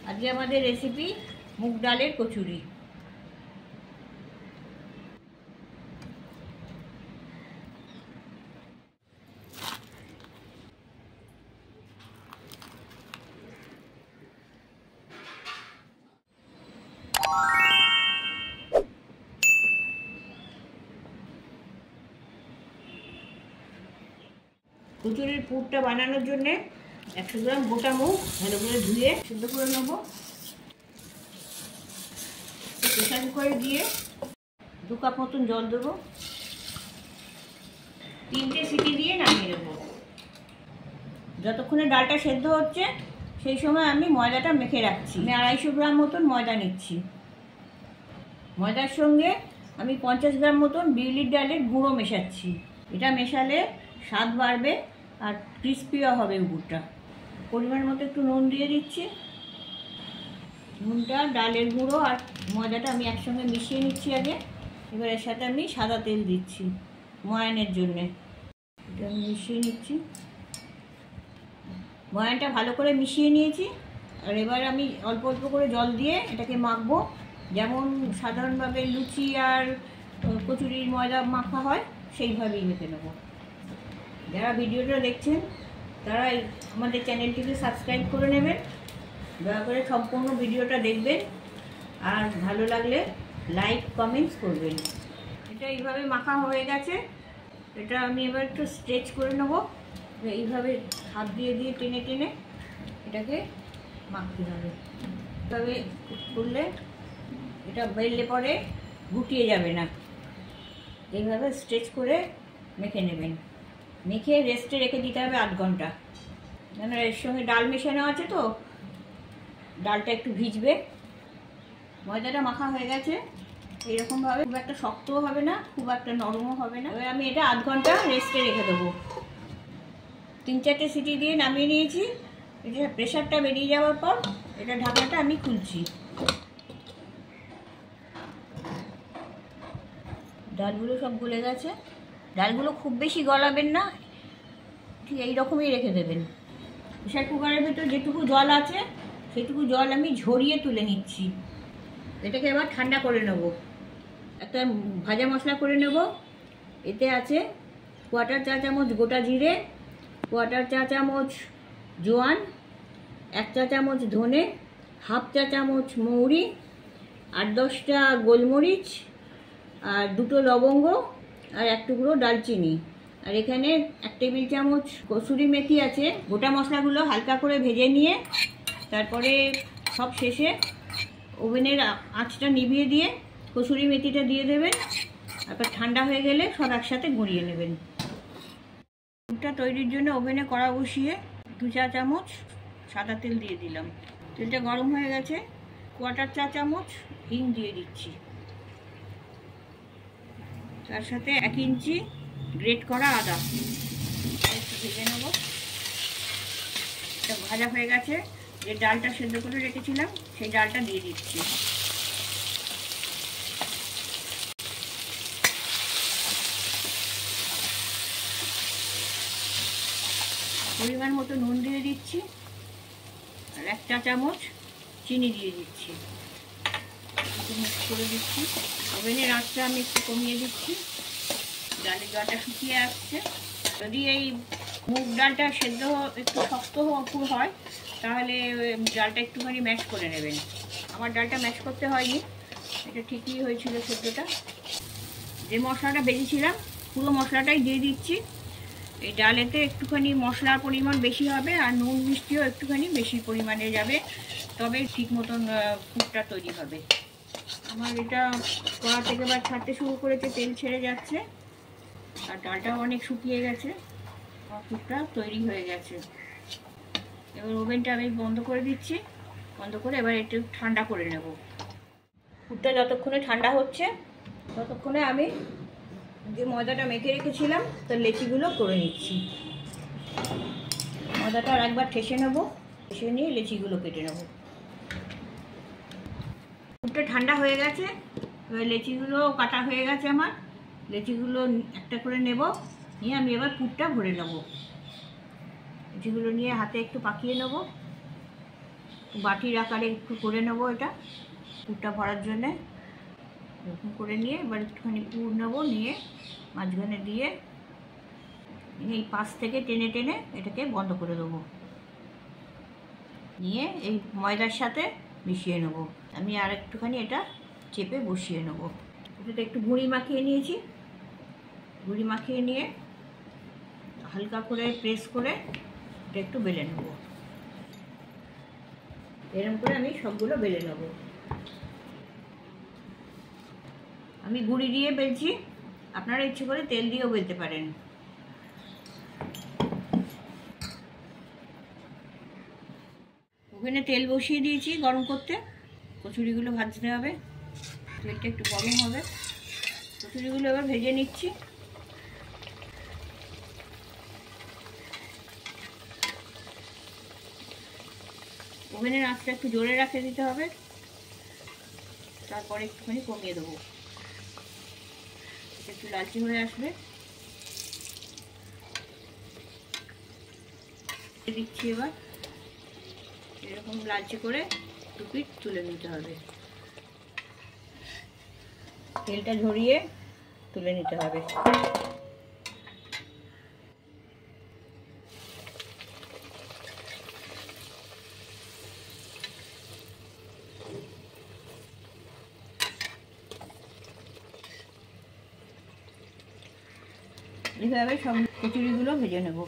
আজকে আমাদের রেসিপি মুগ ডালের কচুরি। কচুরির পুরটা বানানোর জন্য 100 গ্রাম গোটা মুগ ভালো করে ধুয়ে সিদ্ধ করে নেব। প্রেসার কুকারে দিয়ে 2 কাপ মতন জল দেবো, 3টে সিটি দিয়ে নামিয়ে নেব। যতক্ষণে ডালটা সেদ্ধ হচ্ছে সেই সময় আমি ময়দাটা মেখে রাখছি। আমি 250 গ্রাম মতন ময়দা নিচ্ছি। ময়দার সঙ্গে আমি 50 গ্রাম মতন বিউলির ডালের গুঁড়ো মেশাচ্ছি। এটা মেশালে স্বাদ বাড়বে আর ক্রিস্পিও হবে উপরটা। পরিমাণ মতো একটু নুন দিয়ে দিচ্ছি। নুনটা, ডালের গুঁড়ো আর ময়দাটা আমি একসঙ্গে মিশিয়ে নিচ্ছি আগে। এবার এর সাথে আমি সাদা তেল দিচ্ছি ময়ানের জন্যে। এটা আমি মিশিয়ে নিচ্ছি। ময়ানটা ভালো করে মিশিয়ে নিয়েছি। আর এবার আমি অল্প অল্প করে জল দিয়ে এটাকে মাখবো, যেমন সাধারণভাবে লুচি আর কচুরির ময়দা মাখা হয় সেইভাবেই মেখে নেব। যারা ভিডিওটা দেখছেন তারা আমাদের চ্যানেলটিকে সাবস্ক্রাইব করে নেবেন। দয়া করে সম্পূর্ণ ভিডিওটা দেখবেন আর ভালো লাগলে লাইক কমেন্টস করবেন। এটা এইভাবে মাখা হয়ে গেছে। এটা আমি এবার একটু স্ট্রেচ করে নেব। এইভাবে হাত দিয়ে দিয়ে টেনে টেনে এটাকে মাখতে হবে। তবে করলে এটা বেললে পরে গুটিয়ে যাবে না। এইভাবে স্ট্রেচ করে মেখে নেবেন। মেখে রেস্টে রেখে দিতে হবে 8 ঘন্টা। কেন এর সঙ্গে ডাল মেশানো আছে তো ডালটা একটু ভিজবে। ময়দাটা মাখা হয়ে গেছে এইরকমভাবে, খুব একটা শক্তও হবে না খুব একটা নরমও হবে না। এবার আমি এটা 8 ঘন্টা রেস্টে রেখে দেবো। 3-4টে সিটি দিয়ে নামিয়ে নিয়েছি। এটা প্রেশারটা বেরিয়ে যাওয়ার পর এটা ঢাকনাটা আমি খুলছি। ডালগুলো সব গলে গেছে। ডালগুলো খুব বেশি গলাবেন না, ঠিক এইরকমই রেখে দেবেন। প্রেশার কুকারের ভেতর যেটুকু জল আছে সেটুকু জল আমি ঝরিয়ে তুলে নিচ্ছি। এটাকে এবার ঠান্ডা করে নেব। একটা ভাজা মশলা করে নেব। এতে আছে 1/4 চা চামচ গোটা জিরে, 1/4 চা চামচ জোয়ান, 1 চা চামচ ধনে, 1/2 চা চামচ মৌরি, 8-10টা গোলমরিচ আর 2টো লবঙ্গ আর 1 টুকরো দারচিনি। আর এখানে 1 টেবিল চামচ কসুরি মেথি আছে। গোটা মশলাগুলো হালকা করে ভেজে নিয়ে তারপরে সব শেষে ওভেনের আঁচটা নিভিয়ে দিয়ে কসুরি মেথিটা দিয়ে দেবেন। তারপর ঠান্ডা হয়ে গেলে সব একসাথে গুঁড়িয়ে নেবেন। পুরটা তৈরির জন্য ওভেনে কড়া বসিয়ে 2 চা চামচ সাদা তেল দিয়ে দিলাম। তেলটা গরম হয়ে গেছে। 1/4 চা চামচ হিং দিয়ে দিচ্ছি। তার সাথে 1 ইঞ্চি গ্রেট করা আদা একটু ভেজে নেব। এটা ভাজা হয়ে গেছে। যে ডালটা সেদ্ধ করে রেখেছিলাম সেই ডালটা দিয়ে দিচ্ছি। পরিমাণ মতো নুন দিয়ে দিচ্ছি আর 1 চা চামচ চিনি দিয়ে দিচ্ছি। মিক্স করে দিচ্ছি। ওভেনের আঁচটা আমি একটু কমিয়ে দিচ্ছি। ডালের জলটা শুকিয়ে আসছে। যদি এই মুগ ডালটা সেদ্ধ একটু শক্ত হয় তাহলে ডালটা একটুখানি ম্যাশ করে নেবেন। আমার ডালটা ম্যাশ করতে হয়নি, এটা ঠিকই হয়েছিল সেদ্ধটা। যে মশলাটা ভেজেছিলাম পুরো মশলাটাই দিয়ে দিচ্ছি। এই ডালেতে একটুখানি মশলার পরিমাণ বেশি হবে আর নুন মিষ্টিও একটুখানি বেশি পরিমাণে যাবে, তবে ঠিক মতন পুরটা তৈরি হবে। আমার এটা কড়া থেকে এবার ছাড়তে শুরু করেছে, তেল ছেড়ে যাচ্ছে আর ডালটাও অনেক শুকিয়ে গেছে। পুরটা তৈরি হয়ে গেছে। এবার ওভেনটা আমি বন্ধ করে দিচ্ছি। বন্ধ করে এবার একটু ঠান্ডা করে নেব। পুরটা যতক্ষণে ঠান্ডা হচ্ছে ততক্ষণে আমি যে ময়দাটা মেখে রেখেছিলাম তার লেচিগুলো করে নিচ্ছি। ময়দাটা আর একবার ঠেসে নেব। ঠেসে নিয়ে লেচিগুলো কেটে নেব। পুরটা ঠান্ডা হয়ে গেছে। এবার লেচিগুলো কাটা হয়ে গেছে আমার। লেচিগুলো একটা করে নেব, নিয়ে আমি এবার পুরটা ভরে নেব। লেচিগুলো নিয়ে হাতে একটু পাকিয়ে নেব। বাটির আকারে একটু করে নেবো, এটা পুরটা ভরার জন্যে এরকম করে নিয়ে এবার একটুখানি পুর নেবো, নিয়ে মাঝখানে দিয়ে এই পাশ থেকে টেনে টেনে এটাকে বন্ধ করে দেবো, নিয়ে এই ময়দার সাথে মিশিয়ে নেবো। আমি আর একটুখানি এটা চেপে বসিয়ে নেবো। এটাতে একটু গুঁড়ি মাখিয়ে নিয়েছি, গুঁড়ি মাখিয়ে নিয়ে হালকা করে প্রেস করে এটা একটু বেলে নেবো। এরকম করে আমি সবগুলো বেলে নেবো। আমি গুঁড়ি দিয়ে বেলছি, আপনারা ইচ্ছে করে তেল দিয়েও বেলতে পারেন। ওখানে তেল বসিয়ে দিয়েছি গরম করতে, কচুরিগুলো ভাজতে হবে। তেলটা একটু গরম হবে, কচুরিগুলো এবার ভেজে নিচ্ছি। ওভেনের আঁচটা একটু জোরে রাখতে দিতে হবে, তারপরে একটুখানি কমিয়ে দেবো, একটু লালচে হয়ে আসবে। দিচ্ছি এবার, এরকম লালচে করে দু পিঠ তুলে নিতে হবে, তেলটা ঝরিয়ে তুলে নিতে হবে। এইভাবে সব কচুরিগুলো ভেজে নেব।